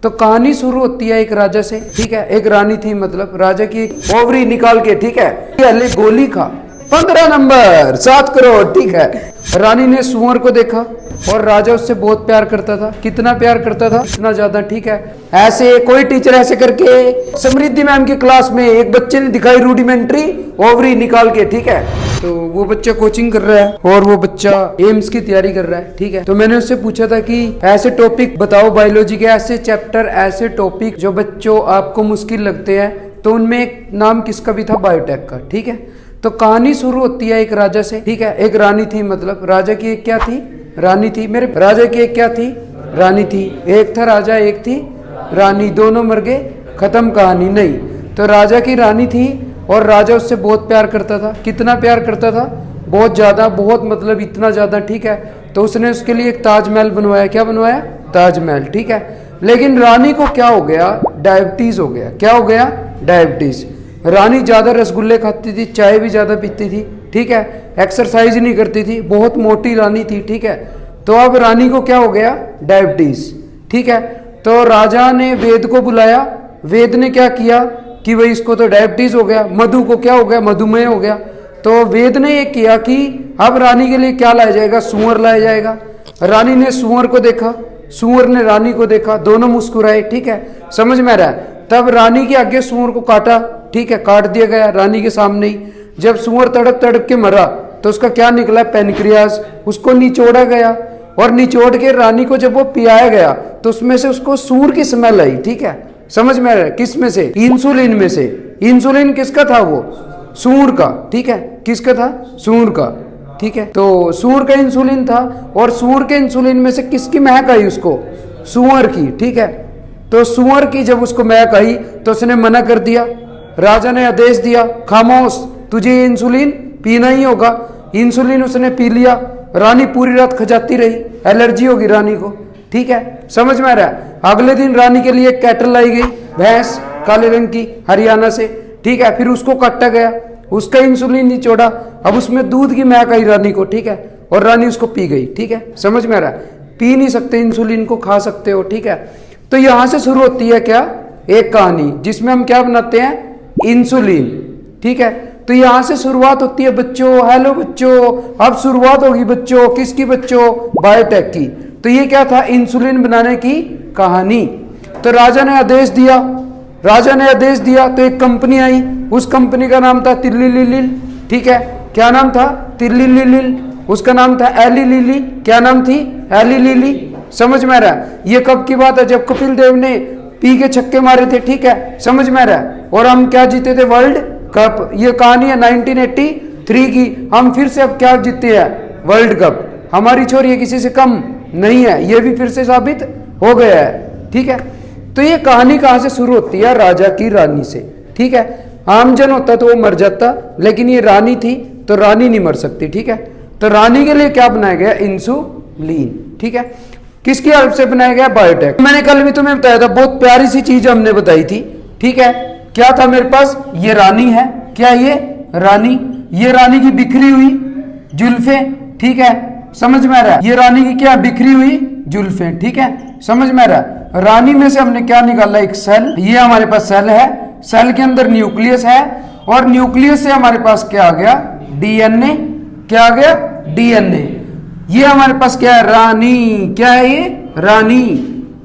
तो कहानी शुरू होती है एक राजा से, ठीक है। एक रानी थी, मतलब राजा की एक ओवरी निकाल के, ठीक है, पहले गोली खा 15 नंबर 7 करोड़, ठीक है। रानी ने सुअर को देखा और राजा उससे बहुत प्यार करता था। कितना प्यार करता था, इतना ज्यादा, ठीक है। ऐसे कोई टीचर ऐसे करके समृद्धि मैम की क्लास में एक बच्चे ने दिखाई रूडिमेंट्री ओवरी निकाल के, ठीक है। तो वो बच्चा कोचिंग कर रहा है और वो बच्चा एम्स की तैयारी कर रहा है, ठीक है। तो मैंने उससे पूछा था कि ऐसे टॉपिक बताओ बायोलॉजी के, ऐसे चैप्टर, ऐसे टॉपिक जो बच्चों आपको मुश्किल लगते हैं, तो उनमें एक नाम किसका भी था, बायोटेक का, ठीक है। तो कहानी शुरू होती है एक राजा से, ठीक है। एक रानी थी, मतलब राजा की एक क्या थी, रानी थी। मेरे राजा की एक क्या थी, रानी थी। एक था राजा, एक थी रानी, दोनों मर गए, खत्म कहानी। नहीं, तो राजा की रानी थी और राजा उससे बहुत प्यार करता था। कितना प्यार करता था, बहुत ज्यादा, बहुत, मतलब इतना ज्यादा, ठीक है। तो उसने उसके लिए एक ताजमहल बनवाया। क्या बनवाया, ताजमहल, ठीक है। लेकिन रानी को क्या हो गया, डायबिटीज हो गया। क्या हो गया, डायबिटीज। रानी ज्यादा रसगुल्ले खाती थी, चाय भी ज्यादा पीती थी, ठीक है। एक्सरसाइज नहीं करती थी, बहुत मोटी रानी थी, ठीक है। तो अब रानी को क्या हो गया, डायबिटीज, ठीक है। तो राजा ने वेद को बुलाया। वेद ने क्या किया कि भाई इसको तो डायबिटीज हो गया। मधु को क्या हो गया, मधुमेह हो गया। तो वेद ने ये किया कि अब रानी के लिए क्या लाया जाएगा, सुअर लाया जाएगा। रानी ने सुअर को देखा, सुअर ने रानी को देखा, दोनों मुस्कुराए, ठीक है। समझ में आ रहा है। तब रानी के आगे सुअर को काटा, ठीक है, काट दिया गया रानी के सामने ही। जब सुअर तड़प तड़प के मरा तो उसका क्या निकला, पेनक्रियास। उसको निचोड़ा गया और निचोड़ के रानी को जब वो पियाया गया तो उसमें से उसको सूर की स्मेल आई, ठीक है। समझ में आ रहा है, किस में से, इंसुलिन में से। इंसुलिन किसका था, वो सूर का, ठीक है। किसका था, सूर का, ठीक है। तो सूर का इंसुलिन था और सूर के इंसुलिन में से किसकी महक आई उसको, सूअर की, ठीक है। तो सूअर की जब उसको महक आई तो उसने मना कर दिया। राजा ने आदेश दिया, खामोश, तुझे इंसुलिन पीना ही होगा। इंसुलिन उसने पी लिया। रानी पूरी रात खजाती रही, एलर्जी होगी रानी को, ठीक है। समझ में आ रहा है। अगले दिन रानी के लिए एक कैटल लाई गई, भैंस काले रंग की, हरियाणा से, ठीक है। फिर उसको काटा गया, उसका इंसुलिन निचोड़ा। अब उसमें दूध की महक आई रानी को, ठीक है, और रानी उसको पी गई, ठीक है। समझ में आ रहा है। पी नहीं सकते इंसुलिन को, खा सकते हो, ठीक है। तो यहां से शुरू होती है क्या, एक कहानी जिसमें हम क्या बनाते हैं, इंसुलिन, ठीक है। तो यहां से शुरुआत होती है बच्चों। हेलो बच्चों, अब शुरुआत होगी बच्चों, किसकी बच्चों, बायोटेक की। तो ये क्या था, इंसुलिन बनाने की कहानी। तो राजा ने आदेश दिया, राजा ने आदेश दिया तो एक कंपनी आई। उस कंपनी का नाम था तिल्लीलिलिल, ठीक है। क्या नाम था, तिल्लीलिलिल। उसका नाम था एली लिली। क्या नाम थी, एली लिली। समझ में आ रहा है। ये कब की बात है, जब कपिल देव ने पी के छक्के मारे थे, ठीक है। समझ में आ रहा है। और हम क्या जीते थे, वर्ल्ड कप। ये कहानी है 1983 की। हम फिर से अब क्या जीते हैं, वर्ल्ड कप। हमारी छोरी किसी से कम नहीं है, ये भी फिर से साबित हो गया है, ठीक है। तो ये कहानी कहां से शुरू होती है, राजा की रानी से, ठीक है। आमजन होता तो वो मर जाता, लेकिन ये रानी थी तो रानी नहीं मर सकती, ठीक है। तो रानी के लिए क्या बनाया गया, इंसुलिन, ठीक है। किसकी हेल्प से बनाया गया, बायोटेक। मैंने कल भी तुम्हें बताया था, बहुत प्यारी सी चीज हमने बताई थी, ठीक है। क्या था मेरे पास, ये रानी है। क्या ये रानी, ये रानी की बिखरी हुई जुल्फे, ठीक है। समझ में आ रहा है। ये रानी की क्या, बिखरी हुई जुल्फे, ठीक है। समझ में आ रहा है। रानी में से हमने क्या निकाला, एक सेल। ये हमारे पास सेल है, सेल के अंदर न्यूक्लियस है और न्यूक्लियस से हमारे पास क्या आ गया, डीएनए। क्या आ गया, डीएनए। ये हमारे पास क्या है, रानी। क्या है ये, रानी।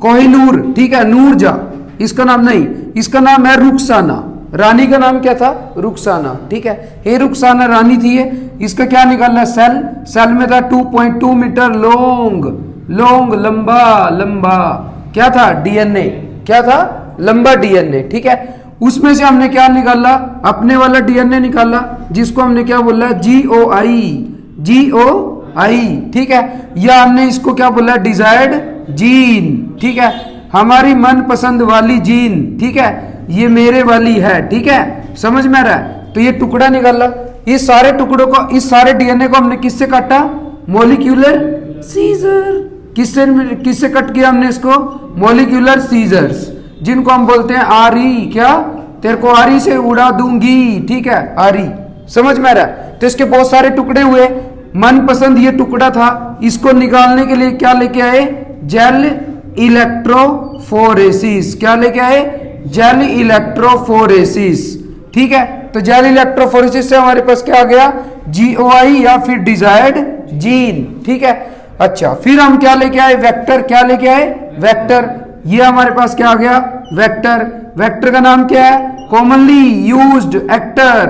कोहिनूर, ठीक है, नूरजहां इसका नाम नहीं, इसका नाम है रुखसाना। रानी का नाम क्या था, रुखसाना, ठीक है। ये रुखसाना रानी थी। ये इसका क्या निकालना, सेल। सेल में था 2.2 मीटर लॉन्ग, लॉन्ग, लंबा, लंबा। क्या था, डीएनए। क्या था, लंबा डीएनए, ठीक है। उसमें से हमने क्या निकाला, अपने वाला डीएनए निकाला, जिसको हमने क्या बोला, GOI, GOI, ठीक है। या हमने इसको क्या बोला, डिजायर्ड जीन, ठीक है। हमारी मनपसंद वाली जीन, ठीक है, ये मेरे वाली है, ठीक है। समझ में आ रहा है। तो ये टुकड़ा निकाला। इस सारे टुकड़ों को, इस सारे डीएनए को हमने किससे काटा, मॉलिक्यूलर सीजर। किससे किससे कट किया हमने इसको, मॉलिक्यूलर सीजर्स, जिनको हम बोलते हैं आरी। क्या, तेरे को आरी से उड़ा दूंगी, ठीक है, आरी। समझ में आ रहा है। तो इसके बहुत सारे टुकड़े हुए। मनपसंद ये टुकड़ा था, इसको निकालने के लिए क्या लेके आए, जेल इलेक्ट्रोफोरेसिस, क्या लेके आए, जेल इलेक्ट्रोफोरेसिस। ठीक है, तो जेल इलेक्ट्रोफोरेसिस से हमारे पास क्या आ गया, GOI या फिर डिजायर्ड जीन। ठीक है, अच्छा फिर हम क्या लेके आए, वेक्टर, क्या लेके आए, वेक्टर। ये हमारे पास क्या आ गया, वेक्टर। वेक्टर का नाम क्या है, commonly used actor,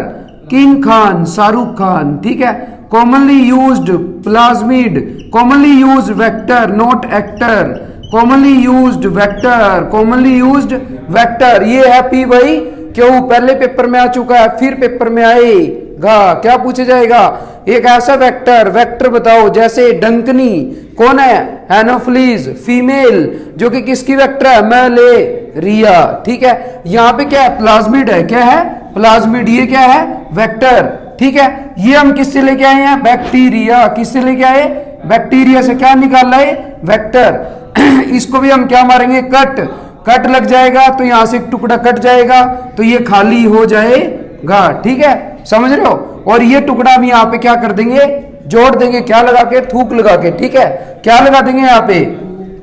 king Khan, Shahrukh Khan. ठीक है, commonly used plasmid, commonly used vector not actor, commonly used vector, commonly used vector. ये है पी भाई क्यों, पहले पेपर में आ चुका है, फिर पेपर में आएगा। क्या पूछा जाएगा, एक ऐसा वेक्टर, वेक्टर बताओ, जैसे डंकनी कौन है, एनोफ्लीज फीमेल, जो कि किसकी वेक्टर है, मलेरिया। ठीक है, यहां पे क्या है, प्लाज्मिड है, क्या है, प्लाज्मिड। ये क्या है, वेक्टर। ठीक है, ये हम किससे लेके आए हैं, बैक्टीरिया। किससे लेके आए, बैक्टीरिया से क्या निकाल रहे, वेक्टर। इसको भी हम क्या मारेंगे, कट, कट लग जाएगा तो यहां से एक टुकड़ा कट जाएगा तो ये खाली हो जाएगा। ठीक है, समझ रहे हो। और ये टुकड़ा हम यहाँ पे क्या कर देंगे, जोड़ देंगे, क्या लगा के, थूक लगा के। ठीक है, क्या लगा देंगे यहाँ पे,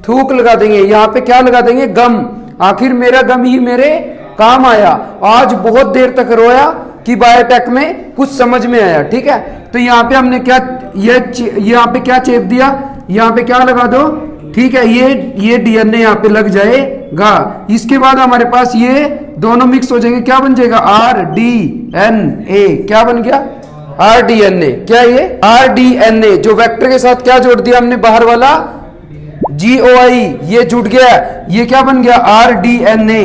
थूक लगा देंगे। यहाँ पे क्या लगा देंगे, गम। आखिर मेरा गम ही मेरे काम आया। आज बहुत देर तक रोया कि बायोटेक में कुछ समझ में आया। ठीक है, तो यहाँ पे हमने क्या, ये यहाँ पे क्या चेप दिया, यहाँ पे क्या लगा दो। ठीक है, ये DNA यहाँ पे लग जाएगा। इसके बाद हमारे पास ये दोनों मिक्स हो जाएंगे, क्या बन जाएगा, RDNA। क्या बन गया, RDNA। क्या ये RDNA, जो वेक्टर के साथ क्या जोड़ दिया हमने, बाहर वाला GOI, ये जुड़ गया, ये क्या बन गया, RDNA।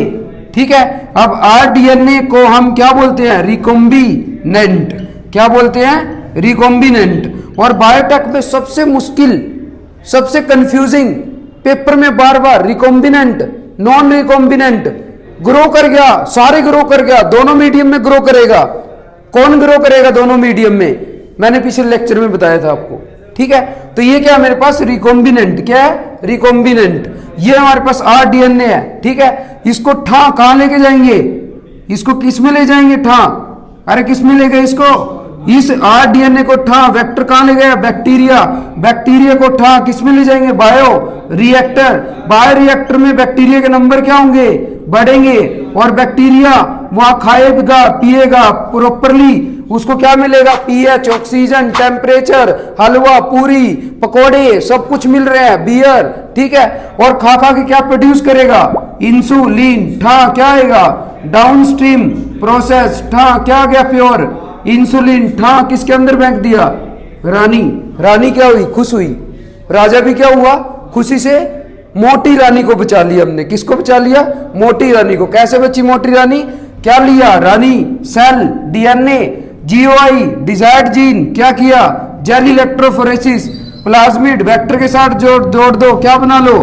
ठीक है, अब RDNA को हम क्या बोलते हैं, रिकॉम्बिनेंट। क्या बोलते हैं, रिकॉम्बिनेंट। और बायोटेक में सबसे मुश्किल, सबसे कंफ्यूजिंग, पेपर में बार बार रिकॉम्बिनेंट, नॉन रिकॉम्बिनेंट, ग्रो कर गया, सारे ग्रो कर गया, दोनों मीडियम में ग्रो करेगा। कौन ग्रो करेगा दोनों मीडियम में, मैंने पिछले लेक्चर में बताया था आपको। ठीक है, तो ये क्या मेरे पास, रिकॉम्बिनेंट। क्या है, रिकॉम्बिनेंट। ये हमारे पास RDNA है। ठीक है, इसको ठा कहां लेके जाएंगे, इसको किस में ले जाएंगे, ठा, अरे किस में ले गए इसको, इस RDNA को ठा, वेक्टर कहां ले गया, बैक्टीरिया, बैक्टीरिया को ठा किस में ले जाएंगे, बायो रिएक्टर। बायो रिएक्टर में बैक्टीरिया के नंबर क्या होंगे, बढ़ेंगे, और बैक्टीरिया वहां खाएगा पिएगा प्रॉपरली, उसको क्या मिलेगा, pH, ऑक्सीजन, टेम्परेचर, हलवा, पूरी, पकोड़े, सब कुछ मिल रहे हैं, बियर। ठीक है, और खा खा के क्या प्रोड्यूस करेगा, इंसुलिन। ठा क्या आएगा, डाउनस्ट्रीम प्रोसेस। ठा क्या आ गया, प्योर इंसुलिन। ठा किसके अंदर फेंक दिया, रानी। रानी क्या हुई, खुश हुई। राजा भी क्या हुआ, खुशी से मोटी रानी को बचा लिया हमने। किसको बचा लिया, मोटी रानी को। कैसे बची मोटी रानी, क्या लिया, रानी, cell, DNA, GOI, desired gene, क्या किया, जेल इलेक्ट्रोफोरेसिस, प्लाज्मिड, वेक्टर के साथ जोड़ दो, क्या बना लो,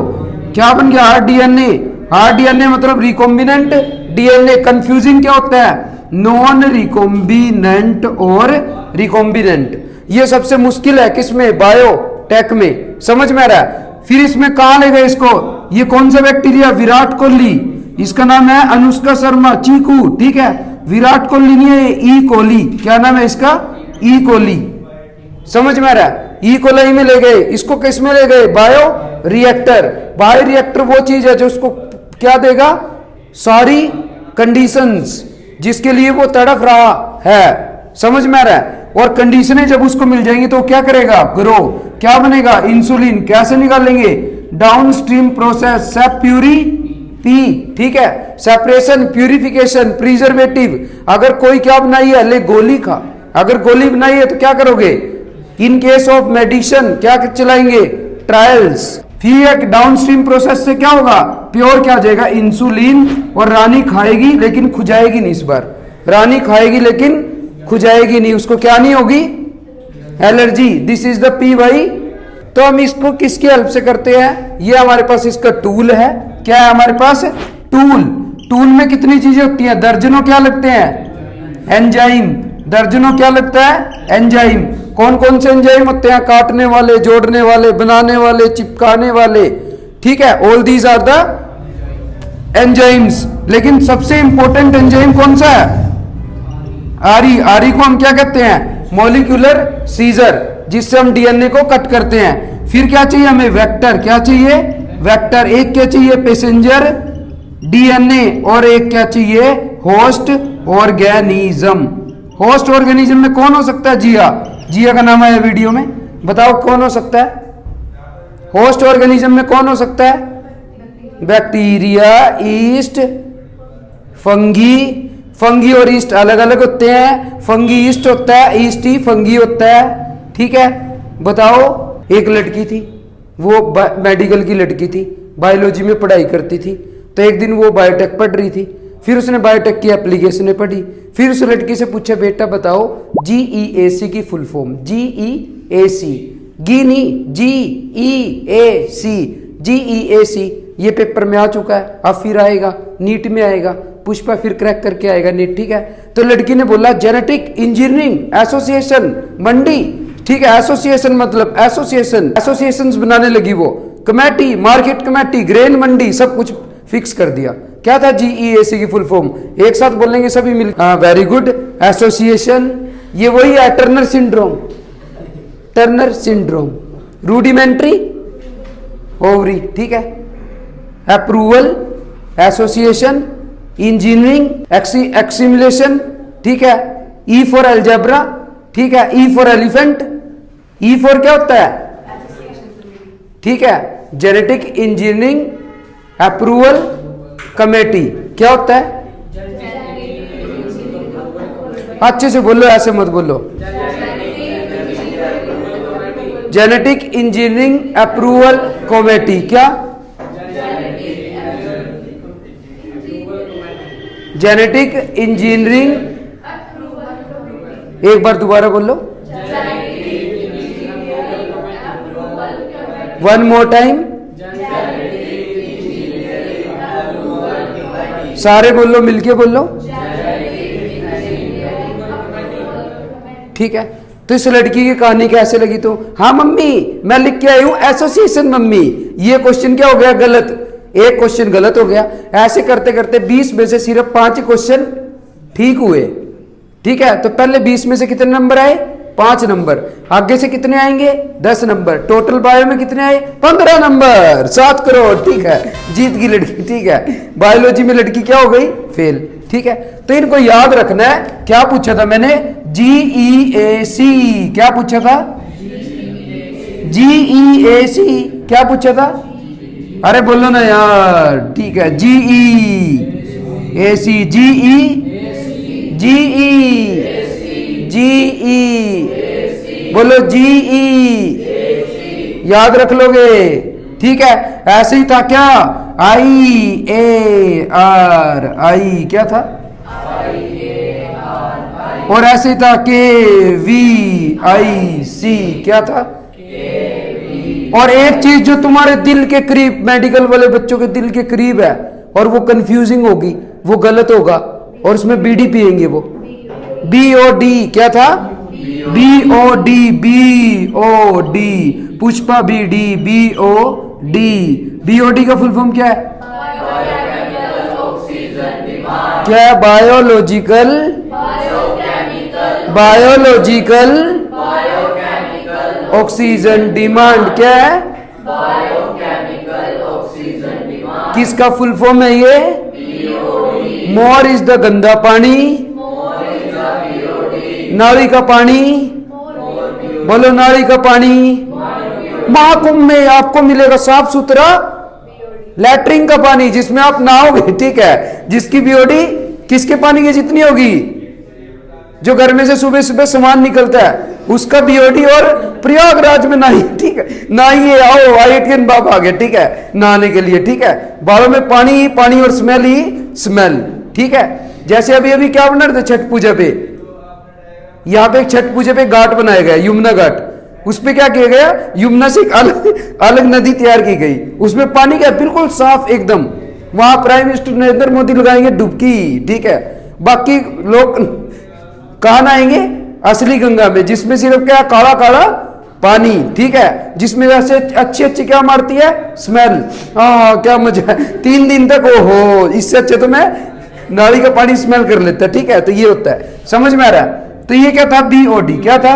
क्या बन गया, RDNA। RDNA मतलब रिकॉम्बिनेंट DNA। कंफ्यूजिंग क्या होता है, नॉन रिकॉम्बिनेंट और रिकॉम्बिनेंट। ये सबसे मुश्किल है किसमें, बायोटेक में। समझ में आ रहा है। फिर इसमें कहां ले गए इसको, ये कौन सा बैक्टीरिया, विराट कोहली, इसका नाम है अनुष्का शर्मा, चीकू। ठीक है, विराट कोहली नहीं है, ई कोहली। क्या नाम है इसका, ई कोहली। समझ में आ रहा है, ई कोहली में ले गए इसको, किस में ले गए, बायो रिएक्टर। बायो रिएक्टर वो चीज है जो उसको क्या देगा, सारी कंडीशंस जिसके लिए वो तड़प रहा है। समझ में आ रहा है। और कंडीशनें जब उसको मिल जाएंगी तो क्या करेगा, ग्रो। क्या बनेगा, इंसुलिन। कैसे निकालेंगे, डाउन स्ट्रीम प्रोसेस, सेप प्यूरी पी। ठीक है, सेपरेशन, प्यूरिफिकेशन, प्रिजर्वेटिव। अगर कोई क्या बनाई है, ले गोली खा, अगर गोली बनाई है तो क्या करोगे, इन केस ऑफ मेडिसिन क्या चलाएंगे, ट्रायल्स। फिर एक डाउनस्ट्रीम प्रोसेस से क्या होगा, प्योर क्या आ जाएगा, इंसुलिन। और रानी खाएगी लेकिन खुजाएगी नहीं। इस बार रानी खाएगी लेकिन खुजाएगी नहीं, उसको क्या नहीं होगी, allergy. This is the P Y. तो हम इसको किसकी हेल्प से करते हैं, ये हमारे पास इसका टूल है। क्या है हमारे पास, टूल। टूल में कितनी चीजें होती हैं, दर्जनों क्या लगते हैं, एंजाइम। दर्जनों क्या लगता है, एंजाइम। कौन कौन से एंजाइम होते हैं, काटने वाले, जोड़ने वाले, बनाने वाले, चिपकाने वाले। ठीक है, all these are the enzymes. लेकिन सबसे इंपॉर्टेंट एंजाइम कौन सा है, आरी। आरी को हम क्या कहते हैं, मॉलिक्यूलर सीजर, जिससे हम DNA को कट करते हैं। फिर क्या चाहिए हमें, वेक्टर। क्या चाहिए, वेक्टर, एक क्या चाहिए पैसेंजर डीएनए, और एक क्या चाहिए होस्ट ऑर्गेनिज्म। होस्ट ऑर्गेनिज्म में कौन हो सकता है? जिया, जिया का नाम आया वीडियो में, बताओ कौन हो सकता है? होस्ट ऑर्गेनिज्म में कौन हो सकता है? Bacteria, east, fungi. फंगी और ईस्ट अलग अलग होते हैं, फंगी ईस्ट होता है, ईस्ट ही फंगी होता है, ठीक है। बताओ, एक लड़की थी, वो मेडिकल की लड़की थी, बायोलॉजी में पढ़ाई करती थी, तो एक दिन वो बायोटेक पढ़ रही थी, फिर उसने बायोटेक की एप्लीकेशन पढ़ी, फिर उस लड़की से पूछा बेटा बताओ GEAC की फुल फॉर्म, GEAC, गी GEAC, GEAC, ये पेपर में आ चुका है, अब फिर आएगा नीट में आएगा, पुष्पा फिर क्रैक करके आएगा नीट, ठीक है। तो लड़की ने बोला जेनेटिक इंजीनियरिंग एसोसिएशन मंडी, ठीक है, एसोसिएशन मतलब एसोसिएशन बनाने लगी वो, कमेटी, मार्केट कमेटी, ग्रेन मंडी, सब कुछ फिक्स कर दिया। क्या था GEAC की फुल फॉर्म? एक साथ बोलेंगे सभी मिल, वेरी गुड, एसोसिएशन, ये वही है Turner syndrome, Turner syndrome, rudimentary ovary, ठीक है, अप्रूवल, एसोसिएशन, इंजीनियरिंग, एक्सिमुलेशन, ठीक है, E फॉर अलजेब्रा, ठीक है, E for elephant, E for क्या होता है? ठीक है, जेनेटिक इंजीनियरिंग अप्रूवल कमेटी, क्या होता है? अच्छे से बोलो, ऐसे मत बोलो। जेनेटिक इंजीनियरिंग अप्रूवल कमेटी, क्या? जेनेटिक इंजीनियरिंग, एक बार दोबारा बोलो, वन मोर टाइम, सारे बोलो, मिलके बोलो, ठीक है। तो इस लड़की की कहानी कैसे लगी? तो हाँ मम्मी मैं लिख के आई हूं एसोसिएशन मम्मी, ये क्वेश्चन क्या हो गया? गलत, एक क्वेश्चन गलत हो गया। ऐसे करते करते 20 में से सिर्फ 5 क्वेश्चन ठीक हुए, ठीक है। तो पहले 20 में से कितने नंबर आए? 5 नंबर। आगे से कितने आएंगे? 10 नंबर। टोटल बायो में कितने आए? 15 नंबर, 7 करोड़, ठीक है, जीत की लड़की, ठीक है। बायोलॉजी में लड़की क्या हो गई? फेल, ठीक है। तो इनको याद रखना है, क्या पूछा था मैंने? GEAC, क्या पूछा था? GEAC, क्या पूछा था? अरे बोलो ना यार, ठीक है, GEAC, GE बोलो, GE, याद रख लोगे, ठीक है। ऐसे ही था क्या? IARI, क्या था? और ऐसे ही था KVIC, क्या था? और एक चीज जो तुम्हारे दिल के करीब, मेडिकल वाले बच्चों के दिल के करीब है और वो कंफ्यूजिंग होगी, वो गलत होगा और उसमें BD पिएंगे वो, BOD, क्या था? BOD, BOD, Pushpa BD, BOD, BOD का फुल फॉर्म क्या है? क्या? बायोलॉजिकल ऑक्सीजन डिमांड, क्या है? किसका फुल फॉर्म है ये? मोर इज द गंदा पानी, नाली का पानी, बोलो नाली का पानी। महाकुंभ में आपको मिलेगा साफ सुथरा लैट्रिन का पानी जिसमें आप नहाओगे, ठीक है, जिसकी BOD किसके पानी की जितनी होगी? जो घर में से सुबह सुबह सामान निकलता है उसका BOD, और प्रयागराज में नहीं, ठीक है, नहाइए, आओ IITian बाबा आ गए, ठीक है, नहाने के लिए, ठीक है। बालों में पानी ही पानी और स्मेल ही स्मेल, ठीक है। जैसे अभी अभी क्या बना रहे थे छठ पूजा पे, यहाँ पे एक छठ पूजा पे घाट बनाया गया, यमुना घाट, उस पे क्या किया गया? यमुना से एक अलग नदी तैयार की गई, उसमें पानी क्या बिल्कुल साफ एकदम, वहां प्राइम मिनिस्टर नरेंद्र मोदी लगाएंगे डुबकी, ठीक है। बाकी लोग कहां नहाएंगे? असली गंगा में, जिसमें सिर्फ क्या? काला काला पानी, ठीक है, जिसमें वैसे अच्छी अच्छी क्या मारती है? स्मेल। क्या मजा है 3 दिन तक, ओहो, इससे अच्छे तो मैं नाली का पानी स्मेल कर लेता, ठीक है। तो ये होता है, समझ में आ रहा है? तो ये क्या था? BOD, क्या था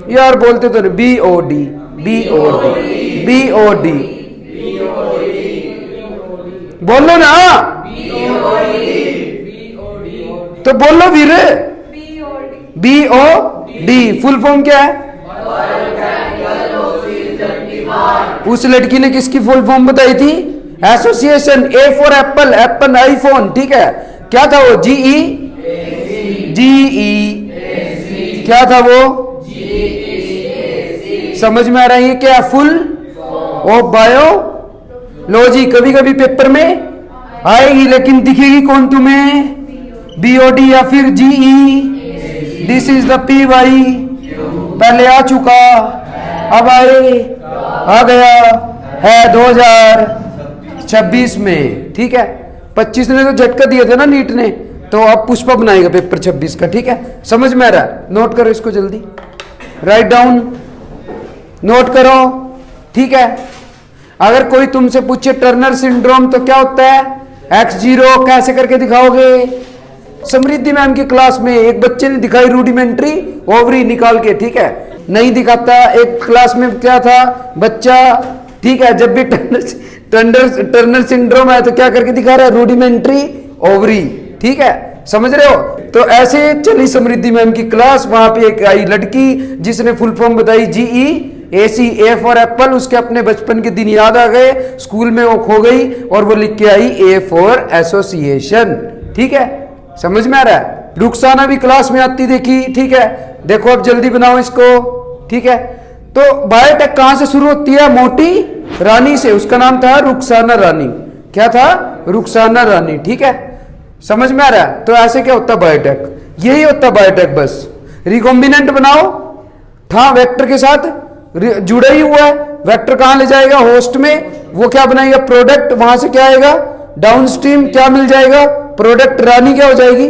यार? बोलते तो BOD, BOD, BOD, बोलो ना, तो बोलो वीर। BOD फुल फॉर्म क्या है? उस लड़की ने किसकी फुल फॉर्म बताई थी? Association. A for Apple, Apple iPhone, ठीक है। क्या था वो? GE क्या था वो? समझ में आ रहा है क्या? Full of biology. कभी कभी पेपर में आएगी लेकिन दिखेगी कौन तुम्हें? BOD या फिर GE। This is the PY। पहले आ चुका, अब आ गया है 2026 में, ठीक है। 25 ने तो झटका दिया था ना नीट ने, तो अब पुष्पा बनाएगा पेपर 26 का, ठीक है। समझ में आ रहा है? नोट करो इसको जल्दी, राइट डाउन, नोट करो, ठीक है। अगर कोई तुमसे पूछे टर्नर सिंड्रोम तो क्या होता है? X0 कैसे करके दिखाओगे? समृद्धि मैम की क्लास में एक बच्चे ने दिखाई रूडिमेंट्री ओवरी निकाल के, ठीक है। नहीं दिखाता। एक क्लास में क्या था बच्चा, ठीक है, जब भी टर्नर सिंड्रोम है तो क्या करके दिखा रहा है? रूडिमेंट्री ओवरी, ठीक है। समझ रहे हो? तो ऐसे चली समृद्धि मैम की क्लास। वहां पे एक आई लड़की जिसने फुल फॉर्म बताई GEAC, A फॉर एप्पल। उसके अपने बचपन के दिन याद आ गए, स्कूल में वो खो गई और वो लिख के आई A फॉर एसोसिएशन, ठीक है। समझ में आ रहा है? रुखसाना भी क्लास में आती देखी, ठीक है। देखो अब जल्दी बनाओ इसको, ठीक है। तो बायोटेक कहां से शुरू होती है? मोटी रानी से। उसका नाम था रुखसाना रानी। क्या था? रुखसाना रानी, ठीक है। समझ में आ रहा है? तो ऐसे क्या होता है बायोटेक? यही होता है बायोटेक। बस रिकॉम्बिनेंट बनाओ, था वेक्टर के साथ जुड़ा ही हुआ है। वेक्टर कहां ले जाएगा? होस्ट में। वो क्या बनाएगा? प्रोडक्ट। वहां से क्या आएगा? डाउनस्ट्रीम क्या मिल जाएगा? प्रोडक्ट रानी क्या हो जाएगी?